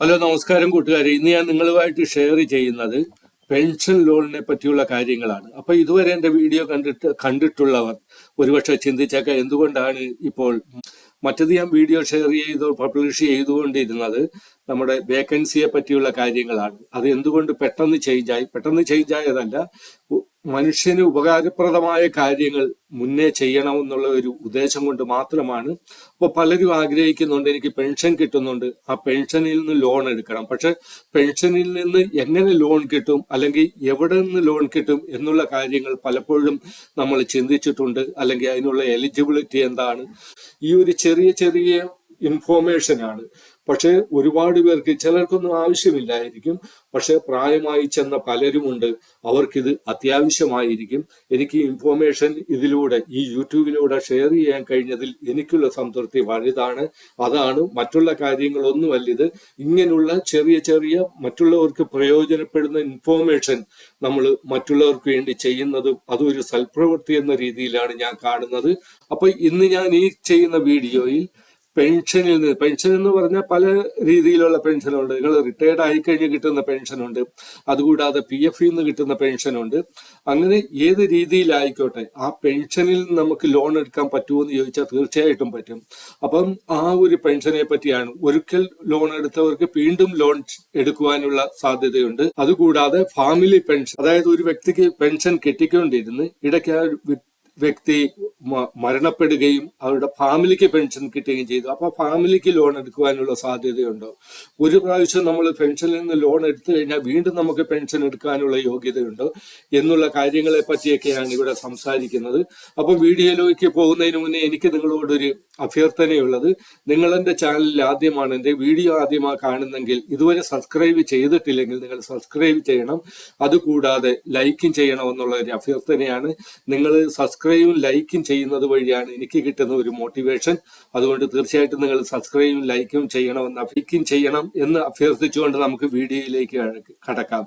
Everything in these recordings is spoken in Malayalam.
ഹലോ, നമസ്കാരം കൂട്ടുകാരെ. ഇന്ന് ഞാൻ നിങ്ങളുമായിട്ട് ഷെയർ ചെയ്യുന്നത് പെൻഷൻ ലോണിനെ പറ്റിയുള്ള കാര്യങ്ങളാണ്. അപ്പൊ ഇതുവരെ എന്റെ വീഡിയോ കണ്ടിട്ടുള്ളവർ ഒരുപക്ഷെ ചിന്തിച്ചേക്കാം, എന്തുകൊണ്ടാണ് ഇപ്പോൾ മറ്റത് ഞാൻ വീഡിയോ ഷെയർ പബ്ലിഷ് ചെയ്തുകൊണ്ടിരുന്നത് നമ്മുടെ വേക്കൻസിയെ പറ്റിയുള്ള കാര്യങ്ങളാണ്. അത് എന്തുകൊണ്ട് പെട്ടെന്ന് ചേഞ്ച് ആയതല്ല, മനുഷ്യന് ഉപകാരപ്രദമായ കാര്യങ്ങൾ മുന്നേ ചെയ്യണമെന്നുള്ള ഒരു ഉദ്ദേശം കൊണ്ട് മാത്രമാണ്. അപ്പോൾ പലരും ആഗ്രഹിക്കുന്നുണ്ട്, എനിക്ക് പെൻഷൻ കിട്ടുന്നുണ്ട്, ആ പെൻഷനിൽ നിന്ന് ലോൺ എടുക്കണം. പക്ഷെ പെൻഷനിൽ നിന്ന് എങ്ങനെ ലോൺ കിട്ടും, അല്ലെങ്കിൽ എവിടെ നിന്ന് ലോൺ കിട്ടും എന്നുള്ള കാര്യങ്ങൾ പലപ്പോഴും നമ്മൾ ചിന്തിച്ചിട്ടുണ്ട്. അല്ലെങ്കിൽ അതിനുള്ള എലിജിബിലിറ്റി എന്താണ്, ഈ ഒരു ചെറിയ ചെറിയ ഇൻഫോർമേഷൻ ആണ്. പക്ഷെ ഒരുപാട് പേർക്ക്, ചിലർക്കൊന്നും ആവശ്യമില്ലായിരിക്കും, പക്ഷെ പ്രായമായി ചെന്ന പലരുമുണ്ട്, അവർക്കിത് അത്യാവശ്യമായിരിക്കും. എനിക്ക് ഇൻഫോർമേഷൻ ഇതിലൂടെ, ഈ യൂട്യൂബിലൂടെ ഷെയർ ചെയ്യാൻ കഴിഞ്ഞതിൽ എനിക്കുള്ള സംതൃപ്തി വലുതാണ്. അതാണ്, മറ്റുള്ള കാര്യങ്ങളൊന്നുമല്ല. ഇത് ഇങ്ങനെയുള്ള ചെറിയ ചെറിയ മറ്റുള്ളവർക്ക് പ്രയോജനപ്പെടുന്ന ഇൻഫോർമേഷൻ നമ്മൾ മറ്റുള്ളവർക്ക് വേണ്ടി ചെയ്യുന്നതും അതൊരു സൽപ്രവൃത്തി എന്ന രീതിയിലാണ് ഞാൻ കാണുന്നത്. അപ്പൊ ഇന്ന് ഞാൻ ഈ ചെയ്യുന്ന വീഡിയോയിൽ പെൻഷൻ എന്ന് പറഞ്ഞാൽ പല രീതിയിലുള്ള പെൻഷനുണ്ട്. നിങ്ങൾ റിട്ടയർഡ് ആയിക്കഴിഞ്ഞ് കിട്ടുന്ന പെൻഷനുണ്ട്, അതുകൂടാതെ PF നിന്ന് കിട്ടുന്ന പെൻഷനുണ്ട്. അങ്ങനെ ഏത് രീതിയിലായിക്കോട്ടെ, ആ പെൻഷനിൽ നമുക്ക് ലോൺ എടുക്കാൻ പറ്റുമോ എന്ന് ചോദിച്ചാൽ തീർച്ചയായിട്ടും പറ്റും. അപ്പം ആ ഒരു പെൻഷനെ പറ്റിയാണ്. ഒരിക്കൽ ലോൺ എടുത്തവർക്ക് വീണ്ടും ലോൺ എടുക്കുവാനുള്ള സാധ്യതയുണ്ട്. അതുകൂടാതെ ഫാമിലി പെൻഷൻ, അതായത് ഒരു വ്യക്തിക്ക് പെൻഷൻ കിട്ടിക്കൊണ്ടിരുന്ന് ഇടയ്ക്ക് ആ വ്യക്തി മരണപ്പെടുകയും അവരുടെ ഫാമിലിക്ക് പെൻഷൻ കിട്ടുകയും ചെയ്തു. അപ്പൊ ഫാമിലിക്ക് ലോൺ എടുക്കുവാനുള്ള സാധ്യതയുണ്ടോ? ഒരു പ്രാവശ്യം നമ്മൾ പെൻഷനിൽ നിന്ന് ലോൺ എടുത്തു കഴിഞ്ഞാൽ വീണ്ടും നമുക്ക് പെൻഷൻ എടുക്കാനുള്ള യോഗ്യതയുണ്ടോ എന്നുള്ള കാര്യങ്ങളെ പറ്റിയൊക്കെയാണ് ഇവിടെ സംസാരിക്കുന്നത്. അപ്പൊ വീഡിയോയിലേക്ക് പോകുന്നതിന് മുന്നേ എനിക്ക് നിങ്ങളോടൊരു അഭ്യർത്ഥനയുള്ളത്, നിങ്ങൾ എന്റെ ചാനലിൽ ആദ്യമാണ്, എന്റെ വീഡിയോ ആദ്യമായി കാണുന്നെങ്കിൽ, ഇതുവരെ സബ്സ്ക്രൈബ് ചെയ്തിട്ടില്ലെങ്കിൽ നിങ്ങൾ സബ്സ്ക്രൈബ് ചെയ്യണം. അതുകൂടാതെ ലൈക്കും ചെയ്യണമെന്നുള്ള ഒരു അഭ്യർത്ഥനയാണ്. നിങ്ങൾ സബ്സ്ക്രൈബും ലൈക്കും ചെയ്യുന്നത് വഴിയാണ് എനിക്ക് കിട്ടുന്ന ഒരു മോട്ടിവേഷൻ. അതുകൊണ്ട് തീർച്ചയായിട്ടും നിങ്ങൾ സബ്സ്ക്രൈബും ലൈക്കും ചെയ്യണം എന്ന് അഭ്യർത്ഥിച്ചുകൊണ്ട് നമുക്ക് വീഡിയോയിലേക്ക് കടക്കാം.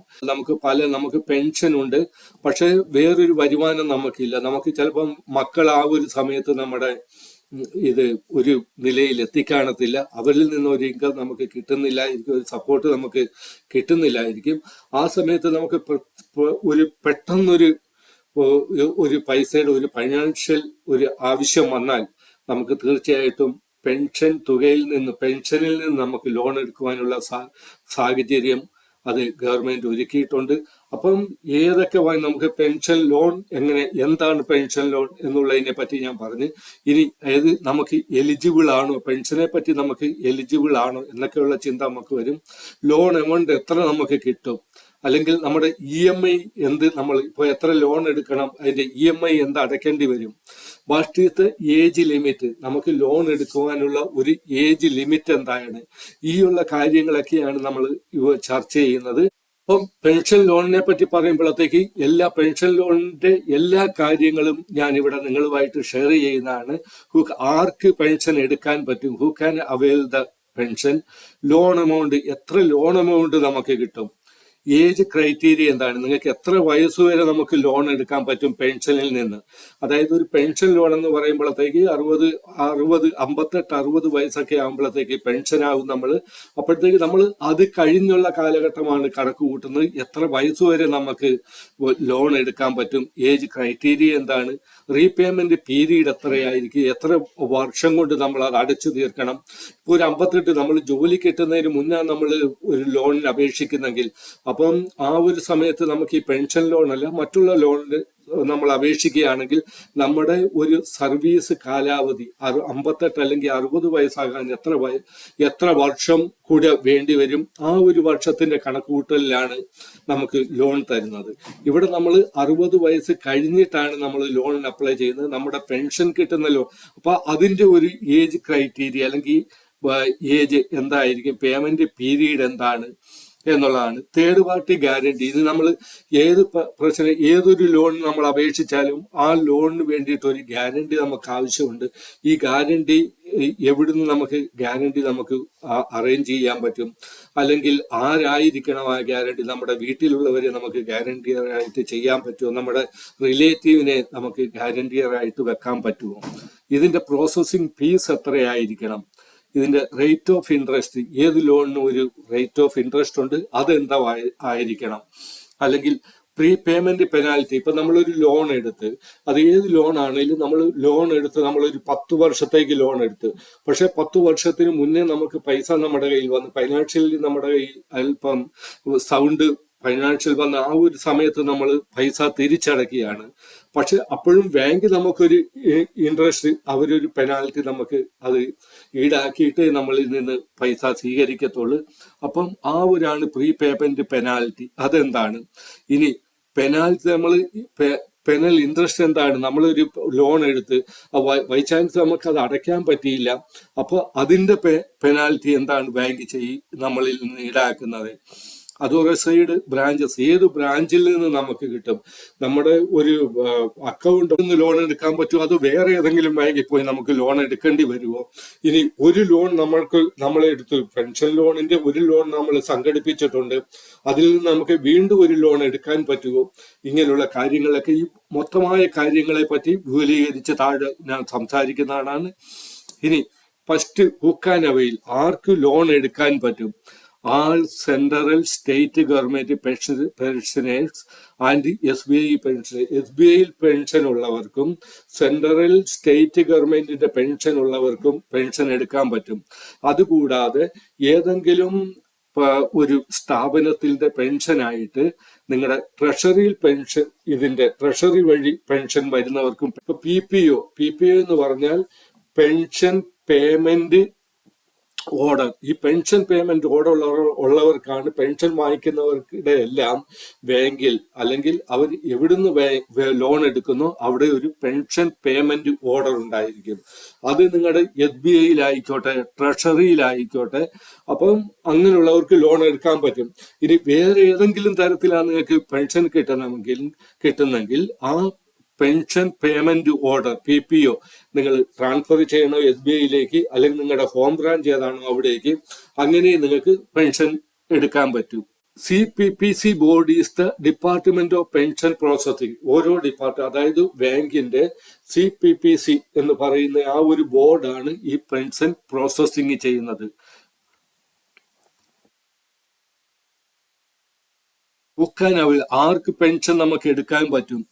നമുക്ക് പെൻഷൻ ഉണ്ട്, പക്ഷെ വേറൊരു വരുമാനം നമുക്കില്ല. നമുക്ക് ചിലപ്പം മക്കൾ ആ ഒരു സമയത്ത് നമ്മുടെ ഇത് ഒരു നിലയിൽ എത്തിക്കാണത്തില്ല, അവരിൽ നിന്ന് ഒരു ഇൻകം നമുക്ക് കിട്ടുന്നില്ലായിരിക്കും, ഒരു സപ്പോർട്ട് നമുക്ക് കിട്ടുന്നില്ലായിരിക്കും. ആ സമയത്ത് നമുക്ക് ഒരു പെട്ടെന്നൊരു പൈസയുടെ ഒരു ഫൈനാൻഷ്യൽ ഒരു ആവശ്യം വന്നാൽ നമുക്ക് തീർച്ചയായിട്ടും പെൻഷനിൽ നിന്ന് നമുക്ക് ലോൺ എടുക്കുവാനുള്ള സാഹചര്യം അത് ഗവൺമെന്റ് ഒരുക്കിയിട്ടുണ്ട്. അപ്പം ഏതൊക്കെ നമുക്ക് പെൻഷൻ ലോൺ എന്താണ് പെൻഷൻ ലോൺ എന്നുള്ളതിനെ പറ്റി ഞാൻ പറഞ്ഞു. ഇനി ഏത് നമുക്ക് എലിജിബിൾ ആണോ, പെൻഷനെ പറ്റി നമുക്ക് എലിജിബിൾ ആണോ എന്നൊക്കെയുള്ള ചിന്ത നമുക്ക് വരും. ലോൺ എമൗണ്ട് എത്ര നമുക്ക് കിട്ടും, അല്ലെങ്കിൽ നമ്മുടെ EMI എന്ത്, നമ്മൾ ഇപ്പോൾ എത്ര ലോൺ എടുക്കണം, അതിന്റെ EMI എന്ത് അടയ്ക്കേണ്ടി വരും, what is the age limit, നമുക്ക് ലോൺ എടുക്കുവാനുള്ള ഒരു ഏജ് ലിമിറ്റ് എന്താണ്, ഈ ഉള്ള കാര്യങ്ങളൊക്കെയാണ് നമ്മൾ ചർച്ച ചെയ്യുന്നത്. അപ്പം പെൻഷൻ ലോണിനെ പറ്റി പറയുമ്പോഴത്തേക്ക് പെൻഷൻ ലോണിന്റെ എല്ലാ കാര്യങ്ങളും ഞാൻ ഇവിടെ നിങ്ങളുമായിട്ട് ഷെയർ ചെയ്യുന്നതാണ്. ആർക്ക് പെൻഷൻ എടുക്കാൻ പറ്റും, who can avail the pension, loan amount, എത്ര ലോൺ എമൗണ്ട് നമുക്ക് കിട്ടും, ഏജ് ക്രൈറ്റീരിയ എന്താണ്, നിങ്ങൾക്ക് എത്ര വയസ്സുവരെ നമുക്ക് ലോൺ എടുക്കാൻ പറ്റും പെൻഷനിൽ നിന്ന്. അതായത് ഒരു പെൻഷൻ ലോൺ എന്ന് പറയുമ്പോഴത്തേക്ക് 58-60 വയസ്സൊക്കെ ആകുമ്പോഴത്തേക്ക് പെൻഷനാകും നമ്മൾ. അപ്പോഴത്തേക്ക് നമ്മൾ അത് കഴിഞ്ഞുള്ള കാലഘട്ടമാണ് കണക്ക് കൂട്ടുന്നത്. എത്ര വയസ്സുവരെ നമുക്ക് ലോൺ എടുക്കാൻ പറ്റും, ഏജ് ക്രൈറ്റീരിയ എന്താണ്, റീപേയ്മെന്റ് പീരീഡ് എത്രയായിരിക്കും, എത്ര വർഷം കൊണ്ട് നമ്മൾ അത് അടച്ചു തീർക്കണം. ഇപ്പോൾ ഒരു 58 നമ്മൾ ജോലി കിട്ടുന്നതിന് മുന്നേ നമ്മൾ ഒരു ലോണിന് അപേക്ഷിക്കുന്നെങ്കിൽ, അപ്പം ആ ഒരു സമയത്ത് നമുക്ക് ഈ പെൻഷൻ ലോൺ അല്ല മറ്റുള്ള ലോണിന് നമ്മൾ അപേക്ഷിക്കുകയാണെങ്കിൽ നമ്മുടെ ഒരു സർവീസ് കാലാവധി 58 അല്ലെങ്കിൽ 60 വയസ്സാകാൻ എത്ര വർഷം കൂടെ വേണ്ടി വരും, ആ ഒരു വർഷത്തിന്റെ കണക്കുകൂട്ടലിലാണ് നമുക്ക് ലോൺ തരുന്നത്. ഇവിടെ നമ്മൾ 60 വയസ്സ് കഴിഞ്ഞിട്ടാണ് നമ്മൾ ലോണിന് അപ്ലൈ ചെയ്യുന്നത്, നമ്മുടെ പെൻഷൻ കിട്ടുന്ന ലോൺ. അപ്പൊ അതിന്റെ ഒരു ഏജ് ക്രൈറ്റീരിയ അല്ലെങ്കിൽ ഏജ് എന്തായിരിക്കും, പേയ്മെന്റ് പീരീഡ് എന്താണ് എന്നുള്ളതാണ്. തേർഡ് പാർട്ടി ഗ്യാരണ്ടി, ഇത് നമ്മൾ ഏതൊരു ലോൺ നമ്മൾ അപേക്ഷിച്ചാലും ആ ലോണിന് വേണ്ടിയിട്ട് ഒരു ഗ്യാരണ്ടി നമുക്ക് ആവശ്യമുണ്ട്. ഈ ഗ്യാരണ്ടി എവിടുന്ന് നമുക്ക് അറേഞ്ച് ചെയ്യാൻ പറ്റും, അല്ലെങ്കിൽ ആരായിരിക്കണം ആ ഗ്യാരണ്ടി, നമ്മുടെ വീട്ടിലുള്ളവരെ നമുക്ക് ഗ്യാരണ്ടിയർ ആയിട്ട് ചെയ്യാൻ പറ്റുമോ, നമ്മുടെ റിലേറ്റീവിനെ നമുക്ക് ഗ്യാരണ്ടിയർ ആയിട്ട് വെക്കാൻ പറ്റുമോ, ഇതിന്റെ പ്രോസസ്സിംഗ് ഫീസ് എത്രയായിരിക്കണം, ഇതിന്റെ റേറ്റ് ഓഫ് ഇൻട്രസ്റ്റ്, ഏത് ലോണിനും ഒരു റേറ്റ് ഓഫ് ഇൻട്രസ്റ്റ് ഉണ്ട്, അതെന്താ ആയിരിക്കണം. അല്ലെങ്കിൽ പ്രീ പേയ്മെന്റ് പെനാൽറ്റി. ഇപ്പൊ നമ്മളൊരു ലോൺ എടുത്ത്, അത് ഏത് ലോൺ ആണെങ്കിലും നമ്മൾ ലോൺ എടുത്ത് നമ്മളൊരു 10 വർഷത്തേക്ക് ലോൺ എടുത്ത്, പക്ഷെ 10 വർഷത്തിന് മുന്നേ നമുക്ക് പൈസ നമ്മുടെ കയ്യിൽ വന്ന്, ഫൈനാൻഷ്യലി നമ്മുടെ കയ്യിൽ അല്പം സൗണ്ട് ഫൈനാൻഷ്യൽ വന്ന ആ ഒരു സമയത്ത് നമ്മൾ പൈസ തിരിച്ചടക്കുകയാണ്. പക്ഷെ അപ്പോഴും ബാങ്ക് നമുക്കൊരു ഇൻട്രസ്റ്റ്, അവരൊരു പെനാൽറ്റി നമുക്ക് അത് ഈടാക്കിയിട്ട് നമ്മളിൽ നിന്ന് പൈസ സ്വീകരിക്കത്തുള്ളൂ. അപ്പം ആ ഒരാണ് പ്രീ പേയ്മെന്റ് പെനാൽറ്റി. അതെന്താണ്? ഇനി പെനാൽറ്റി, നമ്മൾ പെനൽ ഇൻട്രസ്റ്റ് എന്താണ്? നമ്മളൊരു ലോൺ എടുത്ത് ബൈ ചാൻസ് നമുക്ക് അത് അടയ്ക്കാൻ പറ്റിയില്ല, അപ്പോൾ അതിന്റെ പെനാൽറ്റി എന്താണ് ബാങ്ക് നമ്മളിൽ നിന്ന് ഈടാക്കുന്നത്. അതോറിസൈഡ് ബ്രാഞ്ചസ്, ഏത് ബ്രാഞ്ചിൽ നിന്ന് നമുക്ക് കിട്ടും? നമ്മുടെ ഒരു അക്കൗണ്ടിൽ നിന്ന് ലോൺ എടുക്കാൻ പറ്റുമോ, അതോ വേറെ ഏതെങ്കിലും ബാങ്കിൽ പോയി നമുക്ക് ലോൺ എടുക്കേണ്ടി വരുമോ? ഇനി ഒരു ലോൺ നമ്മളെടുത്തു, പെൻഷൻ ലോണിന്റെ ഒരു ലോൺ നമ്മൾ സംഘടിപ്പിച്ചിട്ടുണ്ട്, അതിൽ നിന്ന് നമുക്ക് വീണ്ടും ഒരു ലോൺ എടുക്കാൻ പറ്റുമോ? ഇങ്ങനെയുള്ള കാര്യങ്ങളൊക്കെ, ഈ മൊത്തമായ കാര്യങ്ങളെ പറ്റി വിപുലീകരിച്ച് താഴെ ഞാൻ സംസാരിക്കുന്നതാണ്. ഇനി ഫസ്റ്റ്, ഹു കാൻ അവെയിൽ, ആർക്ക് ലോൺ എടുക്കാൻ പറ്റും? All central state government pensioners and SBI pension. SBI pension ഉള്ളവർക്കും സെൻട്രൽ സ്റ്റേറ്റ് ഗവൺമെന്റിന്റെ പെൻഷൻ ഉള്ളവർക്കും പെൻഷൻ എടുക്കാൻ പറ്റും. അതുകൂടാതെ ഏതെങ്കിലും ഒരു സ്ഥാപനത്തിന്റെ പെൻഷനായിട്ട് നിങ്ങളുടെ ട്രഷറിയിൽ പെൻഷൻ, ഇതിന്റെ ട്രഷറി വഴി പെൻഷൻ വരുന്നവർക്കും. ഇപ്പൊ PPO എന്ന് പറഞ്ഞാൽ പെൻഷൻ പേയ്മെന്റ് ഓർഡർ. ഈ പെൻഷൻ പേയ്മെന്റ് ഓർഡർ ഉള്ളവർക്കാണ്, പെൻഷൻ വാങ്ങിക്കുന്നവരുടെ എല്ലാം ബാങ്കിൽ അല്ലെങ്കിൽ അവർ എവിടുന്ന് ലോൺ എടുക്കുന്നോ അവിടെ ഒരു പെൻഷൻ പേയ്മെന്റ് ഓർഡർ ഉണ്ടായിരിക്കും. അത് നിങ്ങളുടെ SBIയിലായിക്കോട്ടെ ട്രഷറിയിലായിക്കോട്ടെ. അപ്പം അങ്ങനെയുള്ളവർക്ക് ലോൺ എടുക്കാൻ പറ്റും. ഇനി വേറെ ഏതെങ്കിലും തരത്തിലാണ് നിങ്ങൾക്ക് പെൻഷൻ കിട്ടുന്നെങ്കിൽ ആ പെൻഷൻ പേയ്മെന്റ് ഓർഡർ PPO നിങ്ങൾ ട്രാൻസ്ഫർ ചെയ്യണോ SBIയിലേക്ക്, അല്ലെങ്കിൽ നിങ്ങളുടെ ഹോം ബ്രാഞ്ച് ഏതാണോ അവിടേക്ക്, അങ്ങനെ നിങ്ങൾക്ക് പെൻഷൻ എടുക്കാൻ പറ്റും. CPPC board is the department of pension processing. ഓരോ അതായത് ബാങ്കിന്റെ CPPC എന്ന് പറയുന്ന ആ ഒരു ബോർഡാണ് ഈ പെൻഷൻ പ്രോസസിംഗ് ചെയ്യുന്നത്. ആർക്ക് പെൻഷൻ നമുക്ക് എടുക്കാൻ പറ്റും?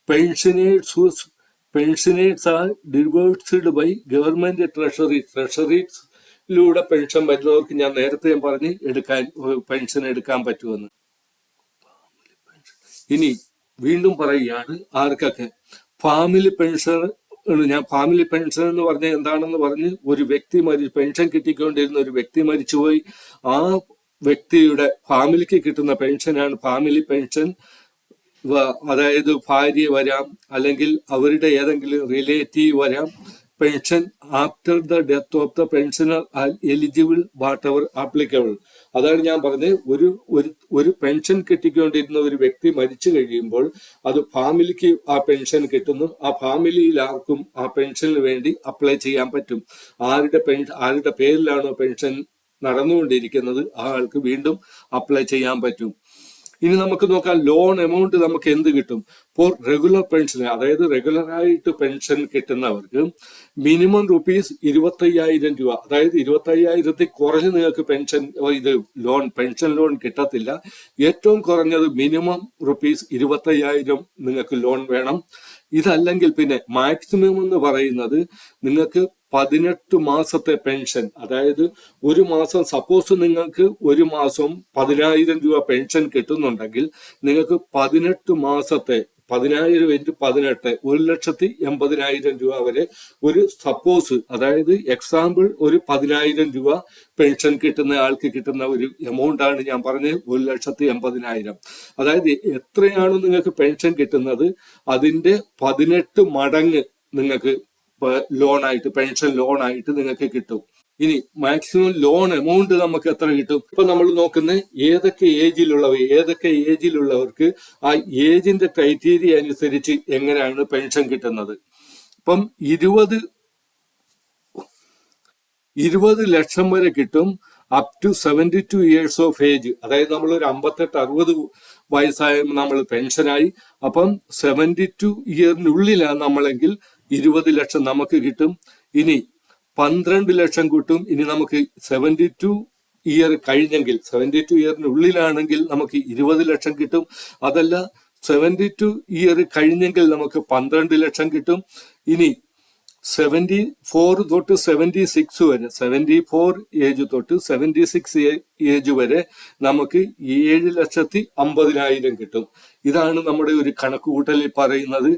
Pensioners are disbursed by government ട്രഷറീസിലൂടെ പെൻഷൻ വരുന്നവർക്ക് ഞാൻ നേരത്തെ പറഞ്ഞ് പെൻഷൻ എടുക്കാൻ പറ്റുമെന്ന്. ഇനി വീണ്ടും പറയുകയാണ്, ആർക്കൊക്കെ ഫാമിലി പെൻഷൻ. ഞാൻ ഫാമിലി പെൻഷൻ എന്ന് പറഞ്ഞ എന്താണെന്ന് പറഞ്ഞ്, ഒരു വ്യക്തി പെൻഷൻ കിട്ടിക്കൊണ്ടിരുന്ന ഒരു വ്യക്തി മരിച്ചുപോയി, ആ വ്യക്തിയുടെ ഫാമിലിക്ക് കിട്ടുന്ന പെൻഷനാണ് ഫാമിലി പെൻഷൻ. അതായത് ഭാര്യ വരാം, അല്ലെങ്കിൽ അവരുടെ ഏതെങ്കിലും റിലേറ്റീവ് വരാം. Pension after the death of the pensioner eligible what ever applicable. അതാണ് ഞാൻ പറഞ്ഞത്, ഒരു പെൻഷൻ കിട്ടിക്കൊണ്ടിരുന്ന ഒരു വ്യക്തി മരിച്ചു കഴിയുമ്പോൾ അത് ഫാമിലിക്ക് ആ പെൻഷൻ കിട്ടുന്നു. ആ ഫാമിലിയിൽ ആർക്കും ആ പെൻഷന് വേണ്ടി അപ്ലൈ ചെയ്യാൻ പറ്റും. ആരുടെ പേരിലാണോ പെൻഷൻ നടന്നുകൊണ്ടിരിക്കുന്നത് ആ ആൾക്ക് വീണ്ടും അപ്ലൈ ചെയ്യാൻ പറ്റും. ഇനി നമുക്ക് നോക്കാം, ലോൺ എമൗണ്ട് നമുക്ക് എന്ത് കിട്ടും? ഫോർ റെഗുലർ പെൻഷൻ, അതായത് റെഗുലർ ആയിട്ട് പെൻഷൻ കിട്ടുന്നവർക്ക് മിനിമം ₹25,000. അതായത് 25,000 കുറഞ്ഞ് നിങ്ങൾക്ക് പെൻഷൻ ലോൺ കിട്ടത്തില്ല. ഏറ്റവും കുറഞ്ഞത് മിനിമം ₹25,000 നിങ്ങൾക്ക് ലോൺ വേണം. ഇതല്ലെങ്കിൽ പിന്നെ മാക്സിമം എന്ന് പറയുന്നത് നിങ്ങൾക്ക് 18 മാസത്തെ പെൻഷൻ. അതായത് ഒരു മാസം, സപ്പോസ് നിങ്ങൾക്ക് ഒരു മാസം 10,000 പെൻഷൻ കിട്ടുന്നുണ്ടെങ്കിൽ നിങ്ങൾക്ക് 18 മാസത്തെ 10,000 × 18 1,80,000 വരെ ഒരു സപ്പോസ്, അതായത് എക്സാമ്പിൾ ഒരു 10,000 പെൻഷൻ കിട്ടുന്ന ആൾക്ക് കിട്ടുന്ന ഒരു എമൗണ്ട് ആണ് ഞാൻ പറഞ്ഞത് 1,80,000. അതായത് എത്രയാണ് നിങ്ങൾക്ക് പെൻഷൻ കിട്ടുന്നത് അതിന്റെ 18 മടങ്ങ് നിങ്ങൾക്ക് ലോണായിട്ട്, പെൻഷൻ ലോണായിട്ട് നിങ്ങൾക്ക് കിട്ടും. ഇനി മാക്സിമം ലോൺ എമൗണ്ട് നമുക്ക് എത്ര കിട്ടും? ഇപ്പൊ നമ്മൾ നോക്കുന്നത് ഏതൊക്കെ ഏജിലുള്ളവർക്ക് ആ ഏജിന്റെ ക്രൈറ്റീരിയ അനുസരിച്ച് എങ്ങനെയാണ് പെൻഷൻ കിട്ടുന്നത്. ഇപ്പം 20 ലക്ഷം വരെ കിട്ടും up to 72 years of age. അതായത് നമ്മൾ ഒരു 58-60 വയസ്സായ നമ്മൾ പെൻഷനായി. അപ്പം 72 ഇയറിനുള്ളിലാണ് നമ്മളെങ്കിൽ 20 ലക്ഷം നമുക്ക് കിട്ടും. ഇനി 12 ലക്ഷം കിട്ടും. ഇനി നമുക്ക് 72 ഇയർ കഴിഞ്ഞെങ്കിൽ 72 ഇയറിനുള്ളിലാണെങ്കിൽ നമുക്ക് 20 ലക്ഷം കിട്ടും. അതല്ല 72 ഇയർ കഴിഞ്ഞെങ്കിൽ നമുക്ക് 12 ലക്ഷം കിട്ടും. ഇനി 74 തൊട്ട് 76 വരെ 74 ഏജ് തൊട്ട് 76 ഏജ് വരെ നമുക്ക് 7,50,000 കിട്ടും. ഇതാണ് നമ്മുടെ ഒരു കണക്കുകൂട്ടലിൽ പറയുന്നത്.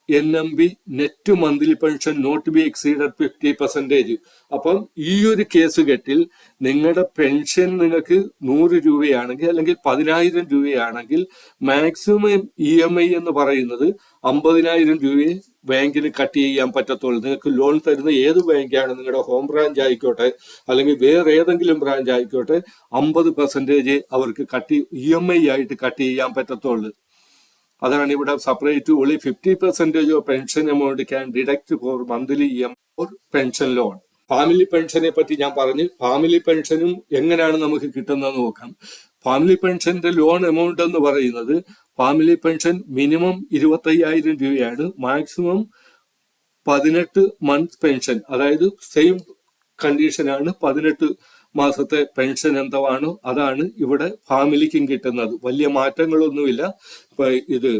NMB net monthly pension not be exceeded 50%. അപ്പം ഈ ഒരു കേസ് കെട്ടിൽ നിങ്ങളുടെ പെൻഷൻ നിങ്ങൾക്ക് 100 രൂപയാണെങ്കിൽ അല്ലെങ്കിൽ 10,000 രൂപയാണെങ്കിൽ മാക്സിമം EMI എന്ന് പറയുന്നത് 50,000 രൂപയെ ബാങ്കിന് കട്ട് ചെയ്യാൻ പറ്റത്തുള്ളൂ. നിങ്ങൾക്ക് ലോൺ തരുന്ന ഏത് ബാങ്കാണ്, നിങ്ങളുടെ ഹോം ബ്രാഞ്ച് ആയിക്കോട്ടെ അല്ലെങ്കിൽ വേറെ ഏതെങ്കിലും ബ്രാഞ്ച് ആയിക്കോട്ടെ, 50% അവർക്ക് EMI ആയിട്ട് കട്ട് ചെയ്യാൻ പറ്റത്തുള്ളൂ. അതാണ് ഇവിടെ separate. Only 50% of pension amount can deduct for monthly EMI for pension loan. Family പെൻഷനെ പറ്റി ഞാൻ പറഞ്ഞു. ഫാമിലി പെൻഷനും എങ്ങനെയാണ് നമുക്ക് കിട്ടുന്നത് നോക്കാം. ഫാമിലി പെൻഷന്റെ ലോൺ എമൗണ്ട് എന്ന് പറയുന്നത് ഫാമിലി പെൻഷൻ മിനിമം 25,000 രൂപയാണ്, മാക്സിമം 18 മന്ത് പെൻഷൻ. അതായത് സെയിം കണ്ടീഷനാണ്, 18 മാസത്തെ പെൻഷൻ എന്താണോ അതാണ് ഇവിടെ ഫാമിലിക്കും കിട്ടുന്നത്. വലിയ മാറ്റങ്ങളൊന്നുമില്ല. ഇത്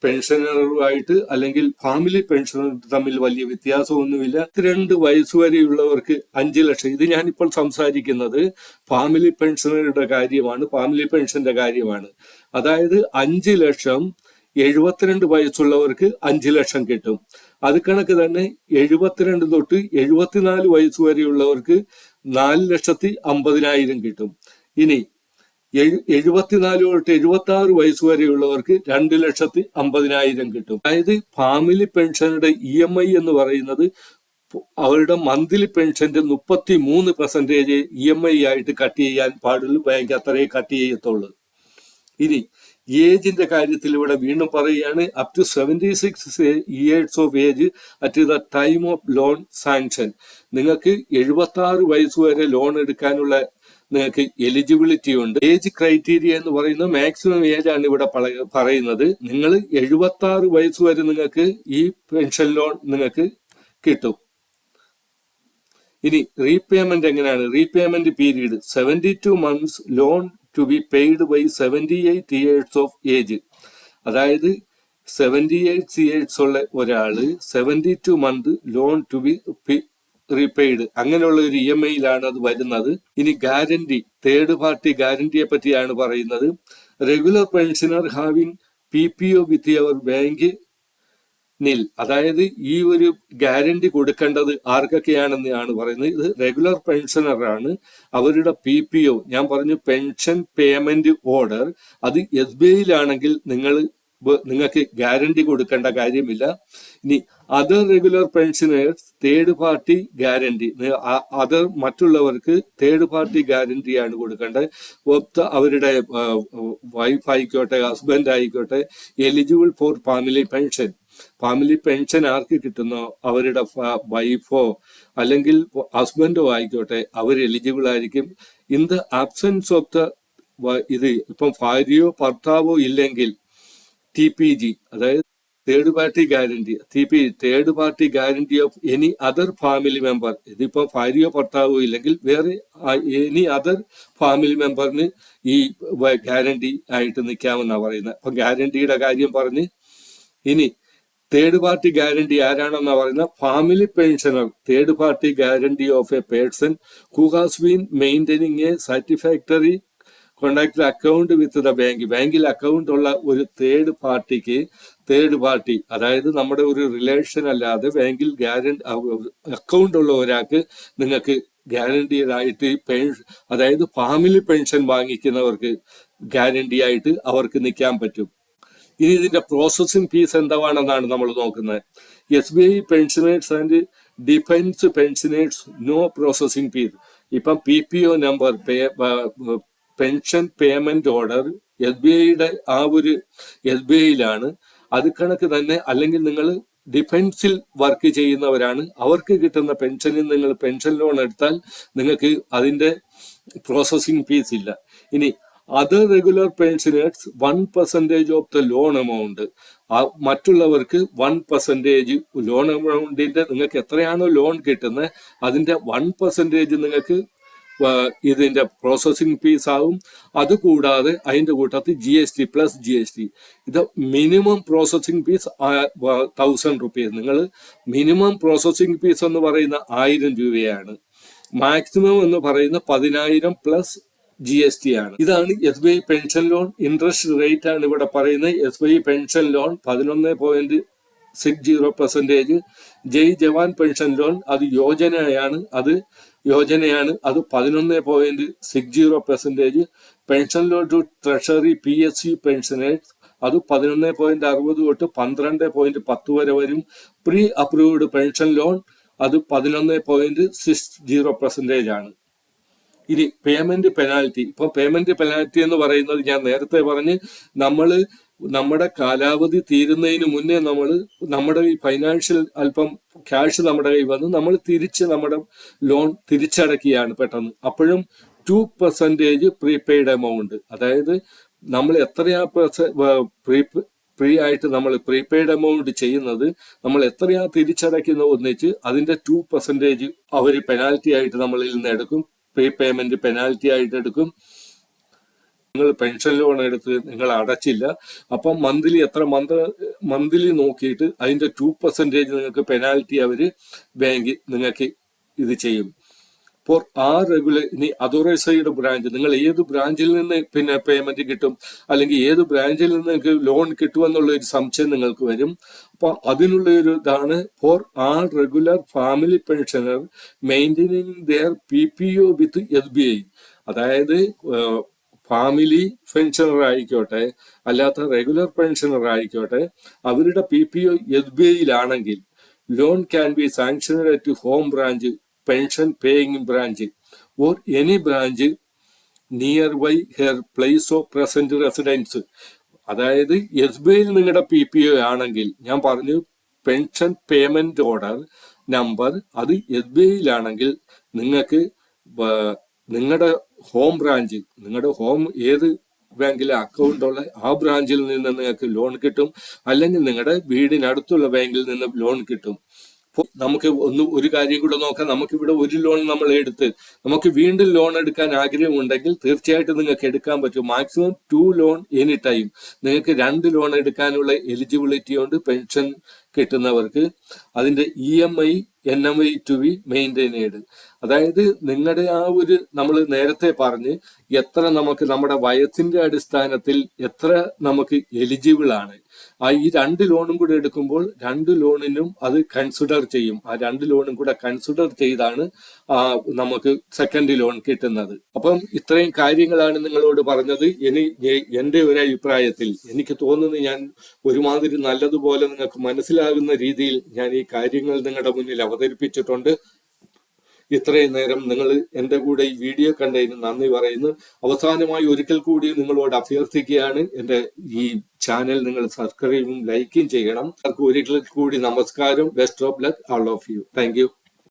പെൻഷനറുമായിട്ട് അല്ലെങ്കിൽ ഫാമിലി പെൻഷനർ തമ്മിൽ വലിയ വ്യത്യാസമൊന്നുമില്ല. 32 വയസ്സുവരെയുള്ളവർക്ക് 5 ലക്ഷം. ഇത് ഞാനിപ്പോൾ സംസാരിക്കുന്നത് ഫാമിലി പെൻഷനറുടെ കാര്യമാണ്, ഫാമിലി പെൻഷന്റെ കാര്യമാണ്. അതായത് 5 ലക്ഷം 72 വയസ്സുള്ളവർക്ക് 5 ലക്ഷം കിട്ടും. അത് കണക്ക് തന്നെ 72 തൊട്ട് 74 വയസ്സ് വരെയുള്ളവർക്ക് 4,50,000 കിട്ടും. ഇനി 74 തൊട്ട് 76 വയസ്സ് വരെയുള്ളവർക്ക് 2,50,000 കിട്ടും. അതായത് ഫാമിലി പെൻഷനുടെ EMI എന്ന് പറയുന്നത് അവരുടെ മന്ത്ലി പെൻഷന്റെ 33% EMI ആയിട്ട് കട്ട് ചെയ്യാൻ പാടുള്ളൂ. ബാങ്ക് അത്രേ കട്ട് ചെയ്യത്തുള്ളൂ. ഇനി ഏജിന്റെ കാര്യത്തിൽ ഇവിടെ വീണ്ടും പറയുകയാണ്, up to 76 years of age at the time of loan sanction. നിങ്ങൾക്ക് 76 വയസ്സ് വരെ ലോൺ എടുക്കാനുള്ള നിങ്ങൾക്ക് എലിജിബിലിറ്റി ഉണ്ട്. ഏജ് ക്രൈറ്റീരിയ എന്ന് പറയുന്നത് മാക്സിമം ഏജ് ആണ് ഇവിടെ പറയുന്നത്. നിങ്ങൾ 76 വയസ്സ് വരെ നിങ്ങൾക്ക് ഈ പെൻഷൻ ലോൺ നിങ്ങൾക്ക് കിട്ടും. ഇനി റീപേയ്മെന്റ് എങ്ങനെയാണ്? Repayment period 72 months loan to be paid by 78 years of age. അതായത് 78 ഇയേഴ്സ് ഉള്ള ഒരാള് 72 month loan to be repaid, അങ്ങനെയുള്ള ഒരു EMI-യിലാണ് അത് വരുന്നത്. ഇനി ഗ്യാരണ്ടി, തേർഡ് പാർട്ടി ഗ്യാരണ്ടിയെ പറ്റിയാണ് പറയുന്നത്. Regular pensioner having PPO with your bank നിൽ. അതായത് ഈ ഒരു ഗ്യാരണ്ടി കൊടുക്കേണ്ടത് ആർക്കൊക്കെയാണെന്നാണ് പറയുന്നത്. ഇത് റെഗുലർ പെൻഷനറാണ്. അവരുടെ PPO, ഞാൻ പറഞ്ഞു പെൻഷൻ പേയ്മെന്റ് ഓർഡർ, അത് SBI-യിലാണെങ്കിൽ നിങ്ങൾക്ക് ഗ്യാരണ്ടി കൊടുക്കേണ്ട കാര്യമില്ല. ഇനി other regular pensioners third party guarantee, other മറ്റുള്ളവർക്ക് തേർഡ് പാർട്ടി ഗ്യാരണ്ടിയാണ് കൊടുക്കേണ്ടത്. അവരുടെ വൈഫ് ആയിക്കോട്ടെ ഹസ്ബൻഡ് ആയിക്കോട്ടെ eligible for family pension. Family pension ആർക്ക് കിട്ടുന്നോ അവരുടെ വൈഫോ അല്ലെങ്കിൽ ഹസ്ബൻഡോ ആയിക്കോട്ടെ അവർ എലിജിബിൾ ആയിരിക്കും. In the absence of the ഇത് ഇപ്പം ഭാര്യയോ ഭർത്താവോ ഇല്ലെങ്കിൽ TPG, അതായത് third party guarantee, third party guarantee of any other family member. ഇതിപ്പോ ഭാര്യയോ ഭർത്താവോ ഇല്ലെങ്കിൽ വേറെ എനി അതർ ഫാമിലി മെമ്പറിന് ഈ ഗ്യാരണ്ടി ആയിട്ട് നിൽക്കാമെന്നാണ് പറയുന്നത്. അപ്പൊ ഗ്യാരണ്ടിയുടെ കാര്യം പറഞ്ഞ് ഇനി തേർഡ് പാർട്ടി ഗ്യാരണ്ടി ആരാണെന്നാ പറയുന്നത്? Family pensioner third party guarantee of A person who has been maintaining A satisfactory contact account with the bank. ബാങ്കിൽ അക്കൗണ്ട് ഉള്ള ഒരു തേർഡ് പാർട്ടി, അതായത് നമ്മുടെ ഒരു റിലേഷൻ അല്ലാതെ ബാങ്കിൽ അക്കൗണ്ട് ഉള്ള ഒരാൾക്ക് നിങ്ങൾക്ക് ഗ്യാരണ്ടിയായിട്ട് അതായത് ഫാമിലി പെൻഷൻ വാങ്ങിക്കുന്നവർക്ക് ഗ്യാരണ്ടി ആയിട്ട് അവർക്ക് നിൽക്കാൻ പറ്റും. ഇനി ഇതിന്റെ പ്രോസസ്സിംഗ് ഫീസ് എന്താണെന്നാണ് നമ്മൾ നോക്കുന്നത്. SBI pensioners and defence pensioners no processing fees. ഇപ്പം PPO number, pension payment order SBI-യുടെ ആ ഒരു SBI-യിലാണ്. അത് കണക്ക് തന്നെ അല്ലെങ്കിൽ നിങ്ങൾ ഡിഫൻസിൽ വർക്ക് ചെയ്യുന്നവരാണ്, അവർക്ക് കിട്ടുന്ന പെൻഷനിൽ നിങ്ങൾ പെൻഷൻ ലോൺ എടുത്താൽ നിങ്ങൾക്ക് അതിന്റെ പ്രോസസ്സിംഗ് ഫീസ് ഇല്ല. ഇനി other regular pensioners 1% of the loan amount. മറ്റുള്ളവർക്ക് 1% ലോൺ എമൗണ്ടിന്റെ നിങ്ങൾക്ക് എത്രയാണോ ലോൺ കിട്ടുന്നത് അതിന്റെ 1% നിങ്ങൾക്ക് ഇതിന്റെ പ്രോസസ്സിംഗ് ഫീസ് ആവും. അതുകൂടാതെ അതിന്റെ കൂട്ടത്തിൽ GST പ്ലസ് GST. ഇത് മിനിമം പ്രോസസ്സിംഗ് ഫീസ് 1000 റുപ്പീസ്. നിങ്ങൾ മിനിമം പ്രോസസ്സിംഗ് ഫീസ് എന്ന് പറയുന്ന 1000 രൂപയാണ്. മാക്സിമം എന്ന് പറയുന്ന 10,000 പ്ലസ് GST ആണ്. ഇതാണ് SBI pension loan interest rate ആണ് ഇവിടെ പറയുന്നത്. SBI pension loan 11.60%. Jai Jawan pension loan അത് യോജനയാണ്. അത് 11.60%. Pension loan to treasury PSU pensioners അത് 11.60 തൊട്ട് 12.10 വരെ വരും. പ്രീ അപ്രൂവ്ഡ് പെൻഷൻ ലോൺ അത് 11.60% ആണ്. ഇനി പേയ്മെന്റ് പെനാൽറ്റി. ഇപ്പൊ പേയ്മെന്റ് പെനാൽറ്റി എന്ന് പറയുന്നത് ഞാൻ നേരത്തെ പറഞ്ഞ് നമ്മുടെ കാലാവധി തീരുന്നതിന് മുന്നേ നമ്മുടെ ഈ ഫൈനാൻഷ്യൽ അല്പം ക്യാഷ് നമ്മുടെ കയ്യിൽ വന്ന് നമ്മൾ നമ്മുടെ ലോൺ തിരിച്ചടക്കുകയാണ് പെട്ടെന്ന്. അപ്പോഴും 2% പ്രീപെയ്ഡ് എമൗണ്ട്, അതായത് നമ്മൾ എത്രയാ ഫ്രീ ആയിട്ട് നമ്മൾ പ്രീപെയ്ഡ് എമൗണ്ട് ചെയ്യുന്നത്, നമ്മൾ എത്രയാ തിരിച്ചടയ്ക്കുന്ന ഒന്നിച്ച് അതിന്റെ 2% അവർ പെനാൽറ്റി ആയിട്ട് നമ്മളിൽ നിന്ന് എടുക്കും. പ്രീപേയ്മെന്റ് പെനാൽറ്റി ആയിട്ട് എടുക്കും. നിങ്ങൾ പെൻഷൻ ലോൺ എടുത്ത് നിങ്ങൾ അടച്ചില്ല, അപ്പം മന്ത്ലി നോക്കിയിട്ട് അതിന്റെ 2% നിങ്ങൾക്ക് പെനാൽറ്റി അവര് ബാങ്ക് നിങ്ങൾക്ക് ഇത് ചെയ്യും. ഫോർ ഇനി അതോറൈസ്ഡ് ബ്രാഞ്ച്, നിങ്ങൾ ഏത് ബ്രാഞ്ചിൽ നിന്ന് പിന്നെ പേയ്മെന്റ് കിട്ടും, അല്ലെങ്കിൽ ഏത് ബ്രാഞ്ചിൽ നിന്ന് നിങ്ങൾക്ക് ലോൺ കിട്ടുമെന്നുള്ള ഒരു സംശയം നിങ്ങൾക്ക് വരും. അപ്പൊ അതിനുള്ള ഒരു ഇതാണ് for regular family pensioner maintaining their PPO with SBI. അതായത് ഫാമിലി പെൻഷനർ ആയിക്കോട്ടെ അല്ലാത്ത റെഗുലർ പെൻഷനർ ആയിക്കോട്ടെ, അവരുടെ PPO SBIയിലാണെങ്കിൽ loan can be sanctioned at home branch, pension paying branch or any branch nearby her place of present residence. അതായത് SBIയിൽ നിങ്ങളുടെ PPO ആണെങ്കിൽ, ഞാൻ പറഞ്ഞു പെൻഷൻ പേയ്മെന്റ് ഓർഡർ നമ്പർ അത് SBIയിലാണെങ്കിൽ നിങ്ങൾക്ക് നിങ്ങളുടെ ഹോം ബ്രാഞ്ച്, നിങ്ങളുടെ ഹോം ഏത് ബാങ്കിലെ അക്കൗണ്ട് ഉള്ള ആ ബ്രാഞ്ചിൽ നിന്ന് നിങ്ങൾക്ക് ലോൺ കിട്ടും, അല്ലെങ്കിൽ നിങ്ങളുടെ വീടിനടുത്തുള്ള ബാങ്കിൽ നിന്ന് ലോൺ കിട്ടും. നമുക്ക് ഒരു കാര്യം കൂടെ നോക്കാം. നമുക്കിവിടെ ഒരു ലോൺ നമ്മൾ എടുത്ത് നമുക്ക് വീണ്ടും ലോൺ എടുക്കാൻ ആഗ്രഹമുണ്ടെങ്കിൽ തീർച്ചയായിട്ടും നിങ്ങൾക്ക് എടുക്കാൻ പറ്റും. Maximum 2 loan any time. നിങ്ങൾക്ക് 2 ലോൺ എടുക്കാനുള്ള എലിജിബിലിറ്റി ഉണ്ട് പെൻഷൻ കിട്ടുന്നവർക്ക്. അതിന്റെ EMI NMI to be maintained. അതായത് നിങ്ങളുടെ നമ്മൾ നേരത്തെ പറഞ്ഞ് എത്ര നമുക്ക് നമ്മുടെ വയസ്സിന്റെ അടിസ്ഥാനത്തിൽ എത്ര നമുക്ക് എലിജിബിൾ ആണ്. ഈ 2 ലോണും കൂടെ എടുക്കുമ്പോൾ 2 ലോണിനും അത് കൺസിഡർ ചെയ്യും. ആ 2 ലോണും കൂടെ കൺസിഡർ ചെയ്താണ് നമുക്ക് സെക്കൻഡ് ലോൺ കിട്ടുന്നത്. അപ്പം ഇത്രയും കാര്യങ്ങളാണ് നിങ്ങളോട് പറഞ്ഞത്. എന്റെ ഒരു അഭിപ്രായത്തിൽ എനിക്ക് തോന്നുന്നത് ഞാൻ ഒരുമാതിരി നല്ലതുപോലെ നിങ്ങൾക്ക് മനസ്സിലാകുന്ന രീതിയിൽ ഞാൻ ഈ കാര്യങ്ങൾ നിങ്ങളുടെ മുന്നിൽ അവതരിപ്പിച്ചിട്ടുണ്ട്. ഇത്രയും നേരം നിങ്ങൾ എന്റെ കൂടെ ഈ വീഡിയോ കണ്ടതിന് നന്ദി പറയുന്നു. അവസാനമായി ഒരിക്കൽ കൂടി നിങ്ങളോട് അഭ്യർത്ഥിക്കുകയാണ്, എന്റെ ഈ ചാനൽ നിങ്ങൾ സബ്സ്ക്രൈബും ലൈക്കും ചെയ്യണം. ഒരിക്കൽ കൂടി നമസ്കാരം. Best of luck all of you. Thank U.